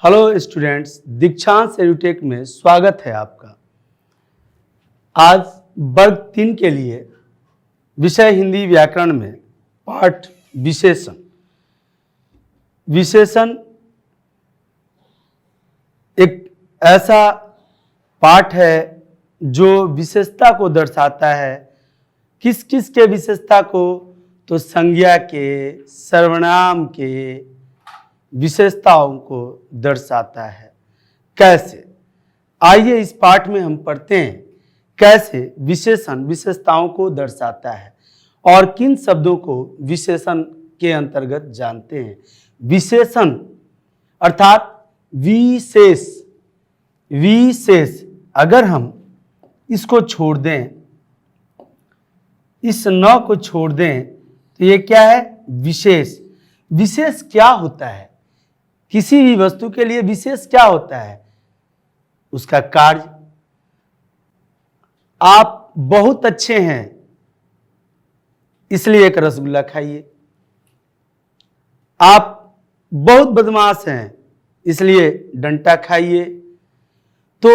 Hello students, दीक्षांत edutech में स्वागत है आपका। आज वर्ग 3 के लिए विषय हिंदी व्याकरण में पाठ विशेषण। विशेषण एक ऐसा पाठ है जो विशेषता को दर्शाता है। किस किस के विशेषता को? तो संज्ञा के, सर्वनाम के विशेषताओं को दर्शाता है। कैसे? आइए इस पाठ में हम पढ़ते हैं कैसे विशेषण विशेषताओं को दर्शाता है और किन शब्दों को विशेषण के अंतर्गत जानते हैं। विशेषण अर्थात विशेष। विशेष अगर हम इसको छोड़ दें, इस न को छोड़ दें तो ये क्या है? विशेष। विशेष क्या होता है? किसी भी वस्तु के लिए विशेष क्या होता है? उसका कार्य। आप बहुत अच्छे हैं इसलिए एक रसगुल्ला खाइए। आप बहुत बदमाश हैं इसलिए डंडा खाइए। तो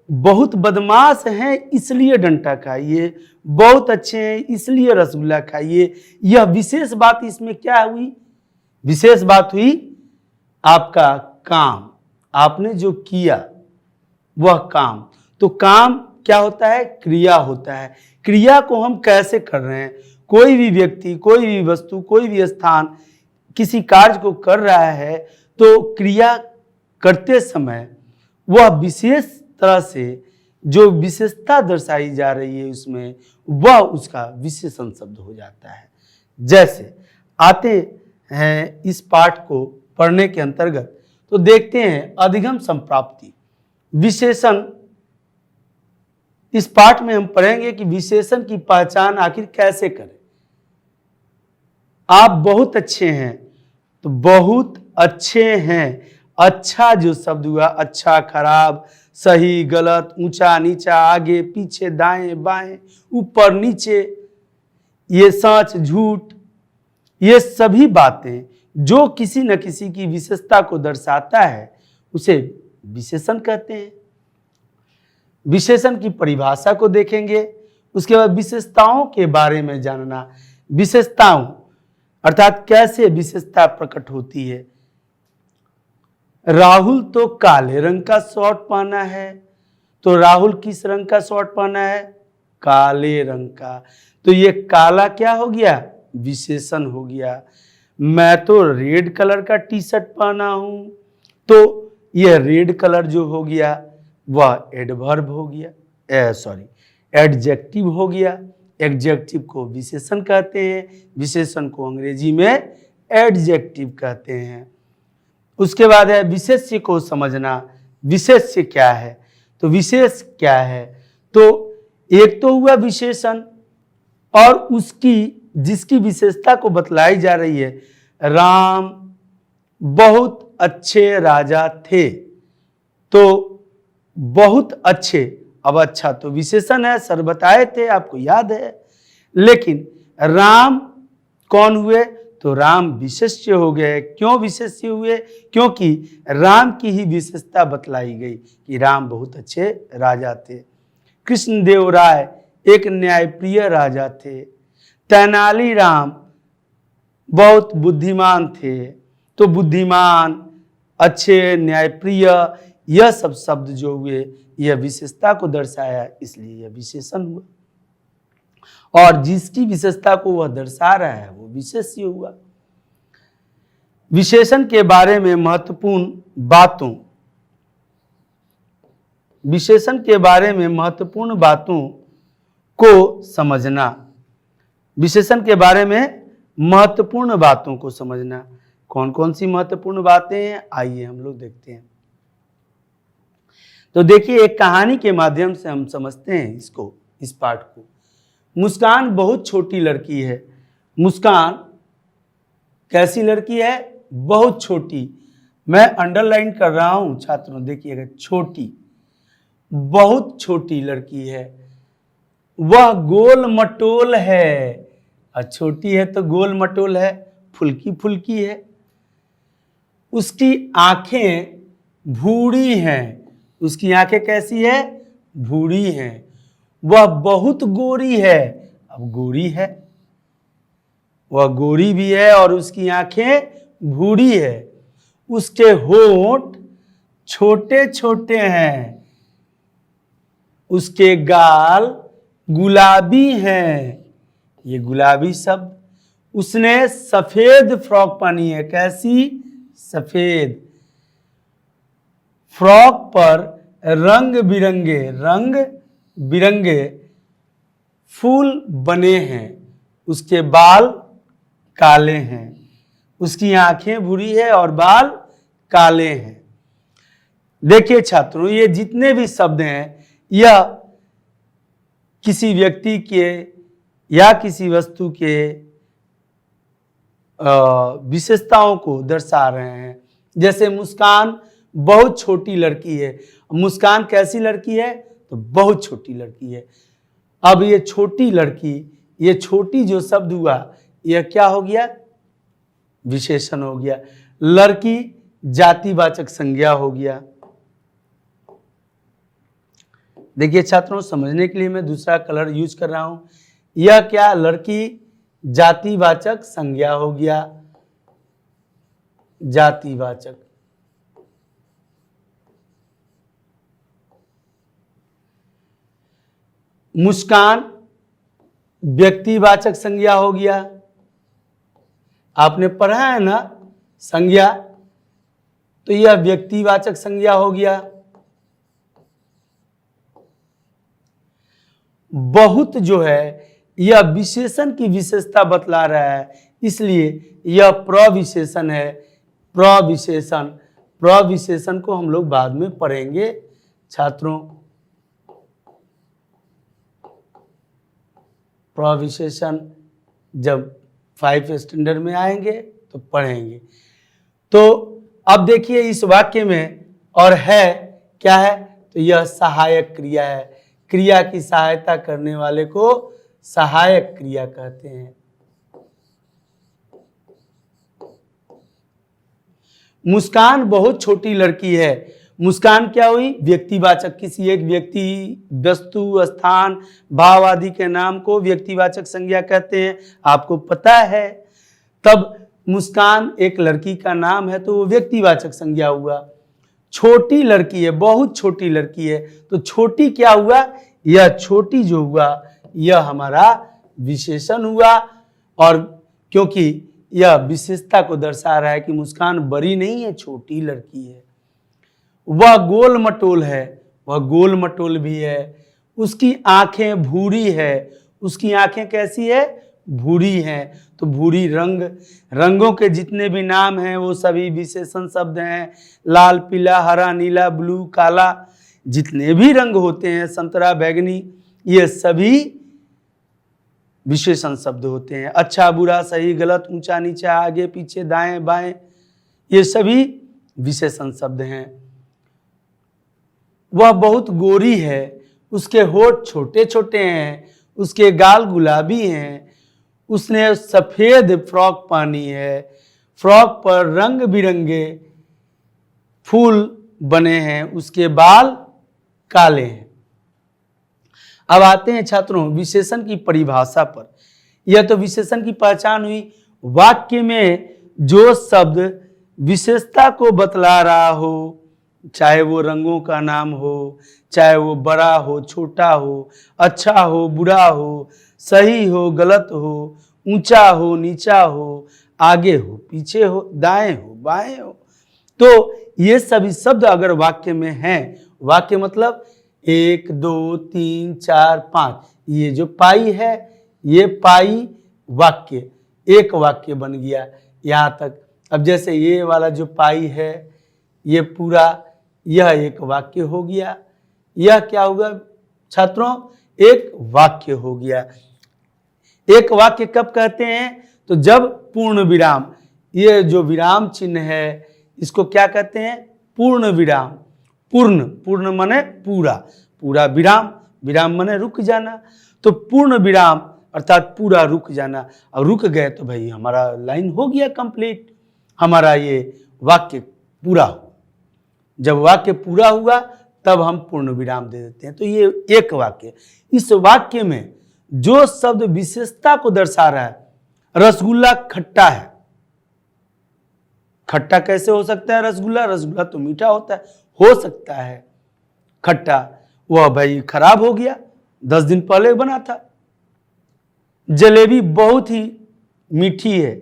बहुत बदमाश हैं इसलिए डंडा खाइए, बहुत अच्छे हैं इसलिए रसगुल्ला खाइए। यह विशेष बात इसमें क्या हुई? विशेष बात हुई आपका काम। आपने जो किया वह काम। तो काम क्या होता है? क्रिया होता है। क्रिया को हम कैसे कर रहे हैं? कोई भी व्यक्ति, कोई भी वस्तु, कोई भी स्थान किसी कार्य को कर रहा है तो क्रिया करते समय वह विशेष तरह से जो विशेषता दर्शाई जा रही है उसमें, वह उसका विशेषण शब्द हो जाता है। जैसे आते हैं इस पाठ को पढ़ने के अंतर्गत तो देखते हैं अधिगम संप्राप्ति। विशेषण इस पाठ में हम पढ़ेंगे कि विशेषण की पहचान आखिर कैसे करें। आप बहुत अच्छे हैं तो बहुत अच्छे हैं, अच्छा जो शब्द हुआ, अच्छा खराब, सही गलत, ऊंचा नीचा, आगे पीछे, दाएं बाएं, ऊपर नीचे, ये सच झूठ, ये सभी बातें जो किसी न किसी की विशेषता को दर्शाता है उसे विशेषण कहते हैं। विशेषण की परिभाषा को देखेंगे, उसके बाद विशेषताओं के बारे में जानना। विशेषताओं अर्थात कैसे विशेषता प्रकट होती है। राहुल तो काले रंग का शर्ट पहना है, तो राहुल किस रंग का शर्ट पहना है? काले रंग का। तो ये काला क्या हो गया? विशेषण हो गया। मैं तो रेड कलर का टी शर्ट पहना हूं, तो यह रेड कलर जो हो गया वह एडवर्ब हो गया, एडजेक्टिव हो गया। एडजेक्टिव को विशेषण कहते हैं, विशेषण को अंग्रेजी में एडजेक्टिव कहते हैं। उसके बाद है विशेष्य को समझना। विशेष्य क्या है? तो विशेष क्या है? तो एक तो हुआ विशेषण और उसकी जिसकी विशेषता को बतलाई जा रही है। राम बहुत अच्छे राजा थे, तो बहुत अच्छे, अब अच्छा तो विशेषण है, सर बताए थे, आपको याद है। लेकिन राम कौन हुए? तो राम विशेष्य हो गए। क्यों विशेष्य हुए? क्योंकि राम की ही विशेषता बतलाई गई कि राम बहुत अच्छे राजा थे। कृष्णदेव राय एक न्यायप्रिय राजा थे। तेनालीराम बहुत बुद्धिमान थे, तो बुद्धिमान, अच्छे, न्यायप्रिय, यह सब शब्द जो हुए यह विशेषता को दर्शाया, इसलिए यह विशेषण हुआ। और जिसकी विशेषता को वह दर्शा रहा है वो विशेष्य हुआ। विशेषण के बारे में महत्वपूर्ण बातों, विशेषण के बारे में महत्वपूर्ण बातों को समझना। विशेषण के बारे में महत्वपूर्ण बातों को समझना। कौन कौन सी महत्वपूर्ण बातें हैं आइए हम लोग देखते हैं। तो देखिए, एक कहानी के माध्यम से हम समझते हैं इसको, इस पाठ को। मुस्कान बहुत छोटी लड़की है। मुस्कान कैसी लड़की है? बहुत छोटी। मैं अंडरलाइन कर रहा हूं छात्रों, देखिएगा, छोटी, बहुत छोटी लड़की है। वह गोल मटोल है। और छोटी है तो गोल मटोल है, फुल्की फुल्की है। उसकी आंखें भूरी हैं, उसकी आंखें कैसी है? भूरी हैं। वह बहुत गोरी है, अब गोरी है, वह गोरी भी है और उसकी आंखें भूरी है। उसके होंठ छोटे छोटे हैं, उसके गाल गुलाबी हैं, ये गुलाबी शब्द। उसने सफेद फ्रॉक पहनी है, कैसी? सफेद। फ्रॉक पर रंग बिरंगे फूल बने हैं, उसके बाल काले हैं, उसकी आंखें भूरी है और बाल काले हैं। देखिए छात्रों, ये जितने भी शब्द हैं यह किसी व्यक्ति के या किसी वस्तु के विशेषताओं को दर्शा रहे हैं। जैसे मुस्कान बहुत छोटी लड़की है। मुस्कान कैसी लड़की है? तो बहुत छोटी लड़की है। अब ये छोटी लड़की, ये छोटी जो शब्द हुआ, यह क्या हो गया? विशेषण हो गया। लड़की जातिवाचक संज्ञा हो गया। देखिए छात्रों, समझने के लिए मैं दूसरा कलर यूज कर रहा हूं। यह क्या? लड़की जातिवाचक संज्ञा हो गया, जातिवाचक। मुस्कान व्यक्तिवाचक संज्ञा हो गया। आपने पढ़ा है ना संज्ञा, तो यह व्यक्तिवाचक संज्ञा हो गया। बहुत जो है यह विशेषण की विशेषता बतला रहा है, इसलिए यह प्रविशेषण है। प्रविशेषण को हम लोग बाद में पढ़ेंगे छात्रों। प्रविशेषण जब 5 स्टैंडर्ड में आएंगे तो पढ़ेंगे। तो अब देखिए इस वाक्य में और है क्या है? तो यह सहायक क्रिया है। क्रिया की सहायता करने वाले को सहायक क्रिया कहते हैं। मुस्कान बहुत छोटी लड़की है। मुस्कान क्या हुई? व्यक्तिवाचक। किसी एक व्यक्ति, वस्तु, स्थान, भाव आदि के नाम को व्यक्तिवाचक संज्ञा कहते हैं, आपको पता है। तब मुस्कान एक लड़की का नाम है तो वो व्यक्तिवाचक संज्ञा हुआ। छोटी लड़की है, बहुत छोटी लड़की है, तो छोटी क्या हुआ? यह छोटी जो हुआ यह हमारा विशेषण हुआ। और क्योंकि यह विशेषता को दर्शा रहा है कि मुस्कान बड़ी नहीं है, छोटी लड़की है। वह गोल मटोल है, वह गोल मटोल भी है। उसकी आंखें भूरी है, उसकी आंखें कैसी है? भूरी हैं। तो भूरी रंग, रंगों के जितने भी नाम हैं वो सभी विशेषण शब्द हैं। लाल, पीला, हरा, नीला, ब्लू, काला, जितने भी रंग होते हैं, संतरा, बैगनी, ये सभी विशेषण शब्द होते हैं। अच्छा, बुरा, सही, गलत, ऊंचा, नीचा, आगे, पीछे, दाएं, बाएं, ये सभी विशेषण शब्द हैं। वह बहुत गोरी है, उसके होठ छोटे छोटे हैं, उसके गाल गुलाबी हैं, उसने सफेद फ्रॉक पहनी है, फ्रॉक पर रंग बिरंगे फूल बने हैं, उसके बाल काले हैं। अब आते हैं छात्रों विशेषण की परिभाषा पर। यह तो विशेषण की पहचान हुई। वाक्य में जो शब्द विशेषता को बतला रहा हो, चाहे वो रंगों का नाम हो, चाहे वो बड़ा हो, छोटा हो, अच्छा हो, बुरा हो, सही हो, गलत हो, ऊंचा हो, नीचा हो, आगे हो, पीछे हो, दाएं हो, बाएं हो, तो ये सभी शब्द अगर वाक्य में हैं, वाक्य मतलब 1 2 3 4 5, ये जो पाई है, ये पाई वाक्य, एक वाक्य बन गया यहाँ तक। अब जैसे ये वाला जो पाई है, ये पूरा, यह एक वाक्य हो गया। यह क्या होगा छात्रों? एक वाक्य हो गया। एक वाक्य कब कहते हैं? तो जब पूर्ण विराम, ये जो विराम चिन्ह है इसको क्या कहते हैं? पूर्ण विराम। पूर्ण माने पूरा, पूरा विराम, विराम माने रुक जाना। तो पूर्ण विराम अर्थात पूरा रुक जाना। अब रुक गए तो भाई हमारा लाइन हो गया कंप्लीट, हमारा ये वाक्य पूरा हो। जब वाक्य पूरा हुआ तब हम पूर्ण विराम दे देते हैं। तो ये एक वाक्य, इस वाक्य में जो शब्द विशेषता को दर्शा रहा है, रसगुल्ला खट्टा है, खट्टा कैसे हो सकता है रसगुल्ला? रसगुल्ला तो मीठा होता है, हो सकता है खट्टा, वह भाई खराब हो गया, 10 दिन पहले बना था। जलेबी बहुत ही मीठी है,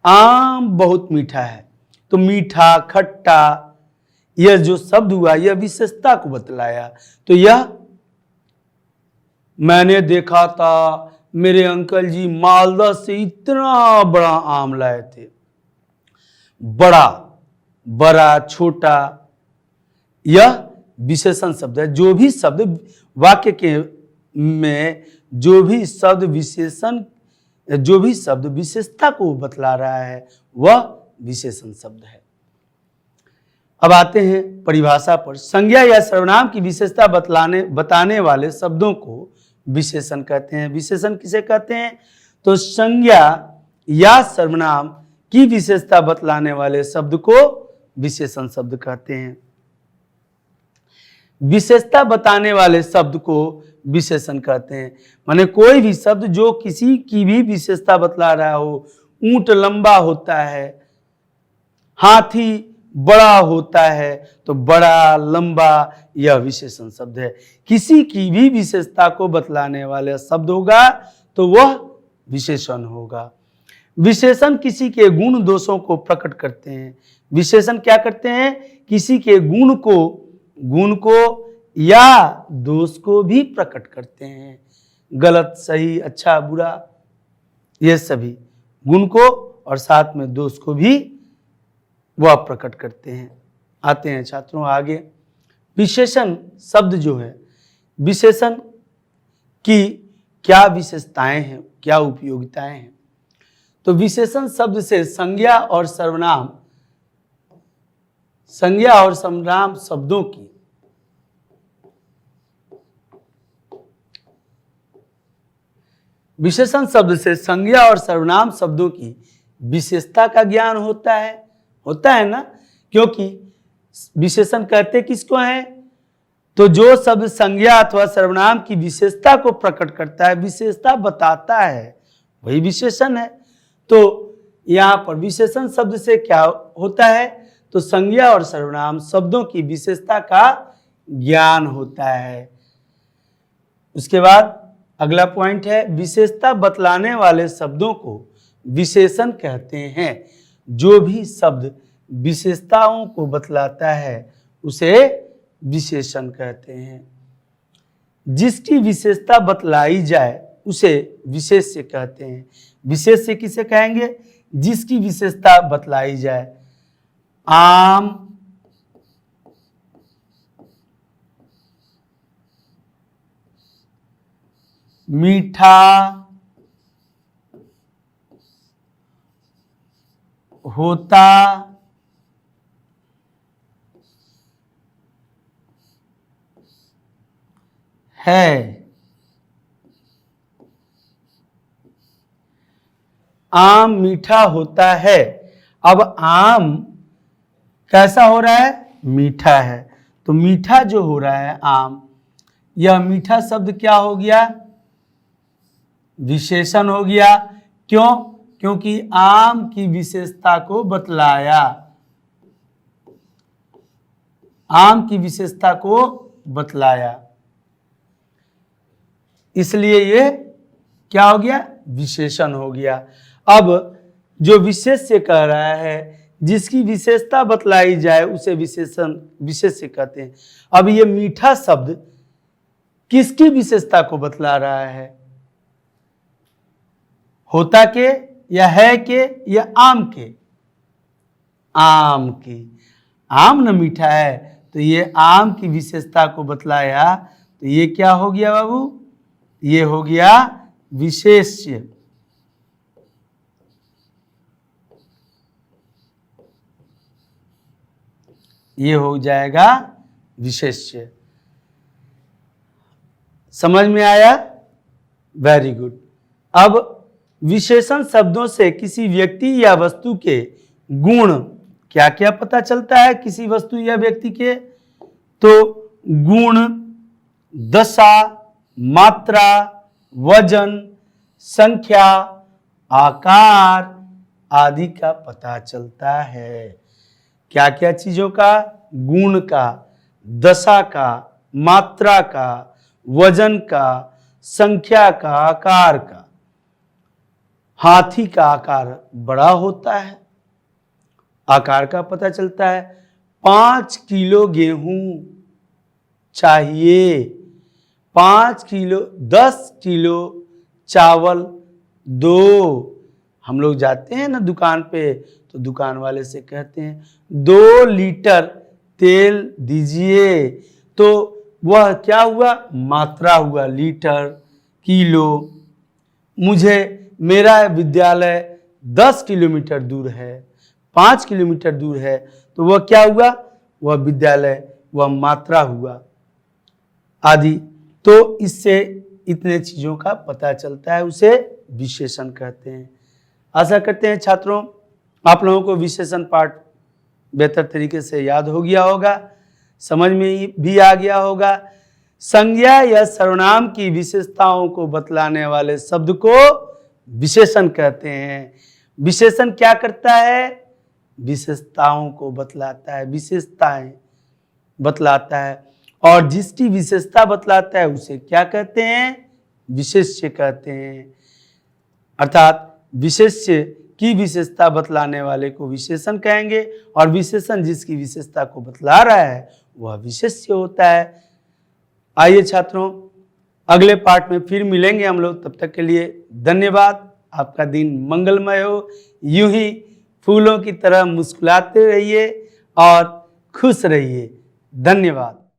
आम बहुत मीठा है, तो मीठा खट्टा यह जो शब्द हुआ यह विशेषता को बतलाया। तो यह मैंने देखा था मेरे अंकल जी मालदा से इतना बड़ा आम लाए थे, बड़ा बड़ा छोटा, यह विशेषण शब्द है। जो भी शब्द वाक्य के में जो भी शब्द विशेषण, जो भी शब्द विशेषता को बतला रहा है वह विशेषण शब्द है। अब आते हैं परिभाषा पर। संज्ञा या सर्वनाम की विशेषता बताने वाले शब्दों को विशेषण कहते हैं। विशेषण किसे कहते हैं? तो संज्ञा या सर्वनाम की विशेषता बतलाने वाले शब्द को विशेषण शब्द कहते हैं। विशेषता बताने वाले शब्द को विशेषण कहते हैं। माने कोई भी शब्द जो किसी की भी विशेषता बतला रहा हो, ऊंट लंबा होता है, हाथी बड़ा होता है, तो बड़ा लंबा यह विशेषण शब्द है। किसी की भी विशेषता को बतलाने वाला शब्द होगा तो वह विशेषण होगा। विशेषण किसी के गुण दोषों को प्रकट करते हैं। विशेषण क्या करते हैं? किसी के गुण को या दोष को भी प्रकट करते हैं। गलत सही अच्छा बुरा ये सभी गुण को और साथ में दोष को भी वह प्रकट करते हैं। आते हैं छात्रों आगे। विशेषण शब्द जो है, विशेषण की क्या विशेषताएं हैं, क्या उपयोगिताएं हैं? तो विशेषण शब्द से संज्ञा और सर्वनाम शब्दों की विशेषण शब्द से संज्ञा और सर्वनाम शब्दों की विशेषता का ज्ञान होता है ना, क्योंकि विशेषण कहते किसको हैं? तो जो शब्द संज्ञा अथवा सर्वनाम की विशेषता को प्रकट करता है, विशेषता बताता है, वही विशेषण है। तो यहाँ पर विशेषण शब्द से क्या होता है? तो संज्ञा और सर्वनाम शब्दों की विशेषता का ज्ञान होता है। उसके बाद अगला पॉइंट है, विशेषता बतलाने वाले शब्दों को विशेषण कहते हैं। जो भी शब्द विशेषताओं को बतलाता है उसे विशेषण कहते हैं। जिसकी विशेषता बतलाई जाए उसे विशेष्य कहते हैं। विशेष्य किसे कहेंगे? जिसकी विशेषता बतलाई जाए। आम मीठा होता है। आम मीठा होता है। अब आम कैसा हो रहा है? मीठा है। तो मीठा जो हो रहा है आम, यह मीठा शब्द क्या हो गया? विशेषण हो गया। क्यों? क्योंकि आम की विशेषता को बतलाया, आम की विशेषता को बतलाया, इसलिए ये क्या हो गया? विशेषण हो गया। अब जो विशेष्य कह रहा है, जिसकी विशेषता बतलाई जाए उसे विशेष्य कहते हैं। अब ये मीठा शब्द किसकी विशेषता को बतला रहा है? होता के या है के या आम के? आम की। आम न मीठा है तो ये आम की विशेषता को बतलाया, तो ये क्या हो गया बाबू? ये हो गया विशेष्य। ये हो जाएगा विशेष्य। समझ में आया? Very good. अब विशेषण शब्दों से किसी व्यक्ति या वस्तु के गुण क्या क्या पता चलता है किसी वस्तु या व्यक्ति के? तो गुण, दशा, मात्रा, वजन, संख्या, आकार आदि का पता चलता है। क्या क्या चीजों का? गुण का, दशा का, मात्रा का, वजन का, संख्या का, आकार का। हाथी का आकार बड़ा होता है, आकार का पता चलता है। 5 किलो गेहूं चाहिए, 5 किलो, 10 किलो चावल दो। हम लोग जाते हैं ना दुकान पे, तो दुकान वाले से कहते हैं 2 लीटर तेल दीजिए। तो वह क्या हुआ? मात्रा हुआ, लीटर, किलो। मेरा विद्यालय 10 किलोमीटर दूर है, 5 किलोमीटर दूर है, तो वह क्या हुआ? वह विद्यालय, वह मात्रा हुआ आदि। तो इससे इतने चीजों का पता चलता है, उसे विशेषण कहते हैं। आशा करते हैं छात्रों आप लोगों को विशेषण पाठ बेहतर तरीके से याद हो गया होगा, समझ में भी आ गया होगा। संज्ञा या सर्वनाम की विशेषताओं को बतलाने वाले शब्द को विशेषण कहते हैं। विशेषण क्या करता है? विशेषताओं को बतलाता है, विशेषताएं बतलाता है। और जिसकी विशेषता बतलाता है उसे क्या कहते हैं? विशेष्य कहते हैं। अर्थात विशेष्य की विशेषता बतलाने वाले को विशेषण कहेंगे, और विशेषण जिसकी विशेषता को बतला रहा है वह विशेष्य होता है। आइए छात्रों, अगले पाठ में फिर मिलेंगे हम लोग। तब तक के लिए धन्यवाद। आपका दिन मंगलमय हो। यूं ही फूलों की तरह मुस्कुराते रहिए और खुश रहिए। धन्यवाद।